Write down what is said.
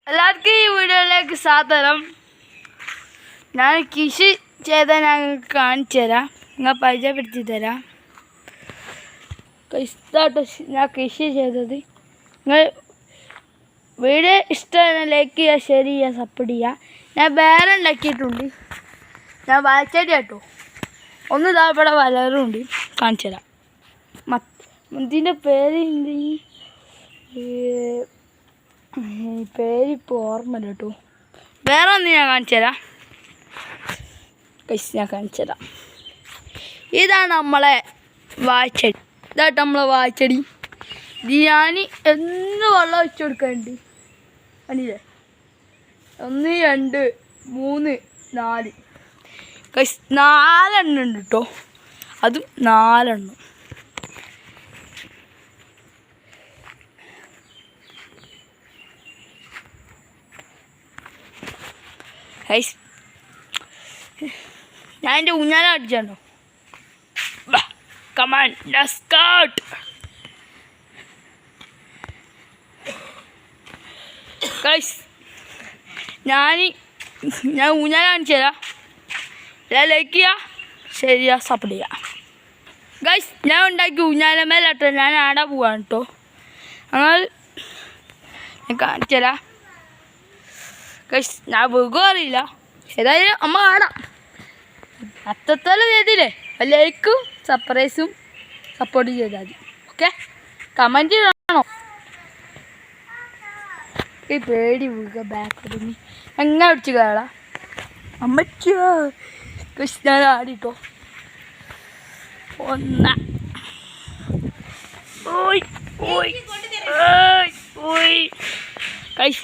എല്ലാവർക്കും ഈ വീഡിയോയിലേക്ക് സ്വാഗതം. ഞാൻ കൃഷി ചെയ്ത ഞങ്ങൾക്ക് കാണിച്ചു തരാം, നിങ്ങൾ പരിചയപ്പെടുത്തി തരാം. ഇഷ്ടമായിട്ട് ഞാൻ കൃഷി ചെയ്തത്. നിങ്ങൾ വീഡിയോ ഇഷ്ടമാണ് ലൈക്ക് ചെയ്യുക, ഷെയർ ചെയ്യുക, സപ്പോർട്ട് ചെയ്യുക. ഞാൻ വേറെ ഉണ്ടാക്കിയിട്ടുണ്ട്. ഞാൻ വാഴച്ചെടി കേട്ടോ, ഒന്ന് ഇതാ ഇവിടെ വളരുണ്ട്, കാണിച്ചു തരാം. ഇതിൻ്റെ പേര് പേരിപ്പോൾ ഓർമ്മയില്ല കേട്ടോ. വേറെ ഒന്ന് ഞാൻ കാണിച്ചു തരാം. ഞാൻ കാണിച്ചു തരാം. ഇതാണ് നമ്മളെ വാഴച്ചെടി. ഇതാട്ടോ നമ്മളെ വാഴച്ചെടി. ഇത് ഞാൻ എന്ന് വെള്ളം ഒഴിച്ചു കൊടുക്കാറുണ്ട്. കണ്ടില്ലേ? 1 2 3 4 4 ഉണ്ട് കേട്ടോ. അതും 4. ഞാൻ എൻ്റെ ഊഞ്ഞാല അടിച്ചോ. കമാൻ ഡസ്കൗട്ട്. ഞാൻ ഊഞ്ഞാല കാണിച്ചു തരാം. എല്ലാം ലൈക്ക് ചെയ്യുക, ഷെയർ ചെയ്യുക, സപ്പോർട്ട് ചെയ്യുക. ഗൈസ്, ഞാൻ ഉണ്ടാക്കി ഊഞ്ഞാലമേലാട്ടോ ഞാൻ ആടാൻ പോവാണ് കേട്ടോ. അങ്ങനെ ഞാൻ കാണിച്ചു തരാം. ഗൈസ്, ഞാൻ വീഗോ അറിയില്ല, ഏതായാലും അമ്മ കാണാം. അത്രത്തോളം ചെയ്തില്ലേ? ലൈക്കും സർപ്രൈസും സപ്പോർട്ട് ചെയ്താൽ മതി. ഓക്കെ, കമൻറ്റ് ചെയ്യണോ? ഈ പേടി വീഴുക ബാക്ക് ഒതുങ്ങി എങ്ങനെ പിടിച്ച് കയറാം. അമ്മച്ചോ ഞാൻ ആടിട്ടോ. 1 ഓയ് ഓയ് ഓയ് ഓയ്.